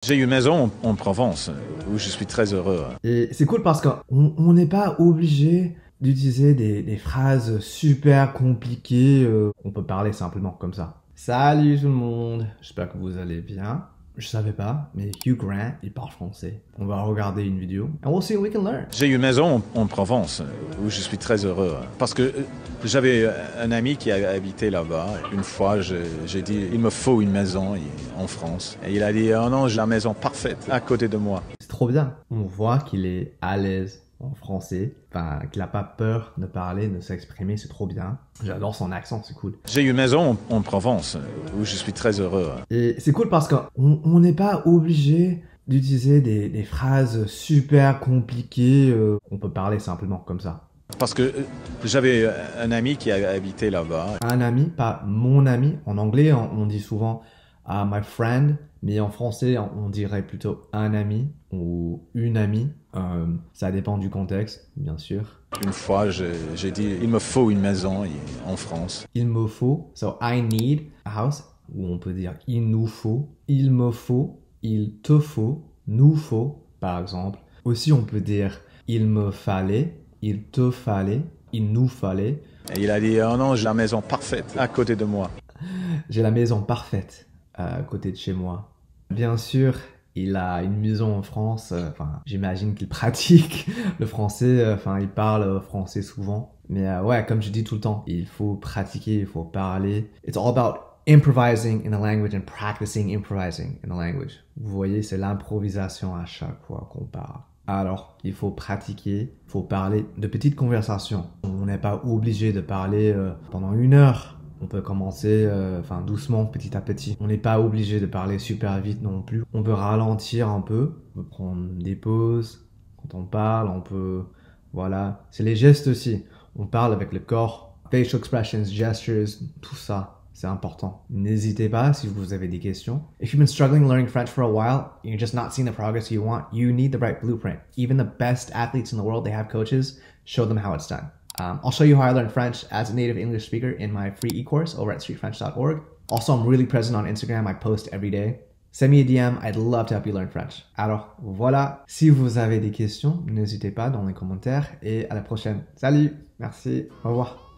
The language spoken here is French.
J'ai une maison en Provence où je suis très heureux. Et c'est cool parce qu'on n'est pas obligé d'utiliser des phrases super compliquées. On peut parler simplement comme ça. Salut tout le monde, j'espère que vous allez bien. Je savais pas, mais Hugh Grant, il parle français. On va regarder une vidéo and we'll see what we can learn. J'ai une maison en Provence où je suis très heureux parce que j'avais un ami qui a habité là-bas. Une fois, j'ai dit il me faut une maison en France. Et il a dit oh non, j'ai la maison parfaite à côté de moi. C'est trop bien. On voit qu'il est à l'aise en français, enfin qu'il n'a pas peur de parler, de s'exprimer, c'est trop bien. J'adore son accent, c'est cool. J'ai une maison en Provence où je suis très heureux. Et c'est cool parce qu'on n'est pas obligé d'utiliser des phrases super compliquées. On peut parler simplement comme ça. Parce que j'avais un ami qui a habité là-bas. Un ami, pas mon ami. En anglais, on dit souvent my friend, mais en français, on dirait plutôt un ami ou une amie. Ça dépend du contexte, bien sûr. Une fois, j'ai dit il me faut une maison en France. Il me faut, so I need a house, ou on peut dire il nous faut, il me faut, il te faut, nous faut, par exemple. Aussi, on peut dire il me fallait, il te fallait, il nous fallait. Et il a dit oh non, j'ai la maison parfaite à côté de moi. J'ai la maison parfaite à côté de chez moi. Bien sûr, il a une maison en France. Enfin, j'imagine qu'il pratique le français. Enfin, il parle français souvent. Mais ouais, comme je dis tout le temps, il faut pratiquer, il faut parler. It's all about improvising in the language and practicing improvising in the language. Vous voyez, c'est l'improvisation à chaque fois qu'on parle. Alors, il faut pratiquer, il faut parler de petites conversations. On n'est pas obligé de parler pendant 1 heure. On peut commencer doucement, petit à petit. On n'est pas obligé de parler super vite non plus. On peut ralentir un peu, on peut prendre des pauses. Quand on parle, on peut... Voilà. C'est les gestes aussi. On parle avec le corps, facial expressions, gestures, tout ça. C'est important. N'hésitez pas si vous avez des questions. If you've been struggling learning French for a while, you're just not seeing the progress you want, you need the right blueprint. Even the best athletes in the world, they have coaches. Show them how it's done. I'll show you how I learn French as a native English speaker in my free e-course over at streetfrench.org. Also, I'm really present on Instagram. I post every day. Send me a DM. I'd love to help you learn French. Alors, voilà. Si vous avez des questions, n'hésitez pas dans les commentaires et à la prochaine. Salut. Merci. Au revoir.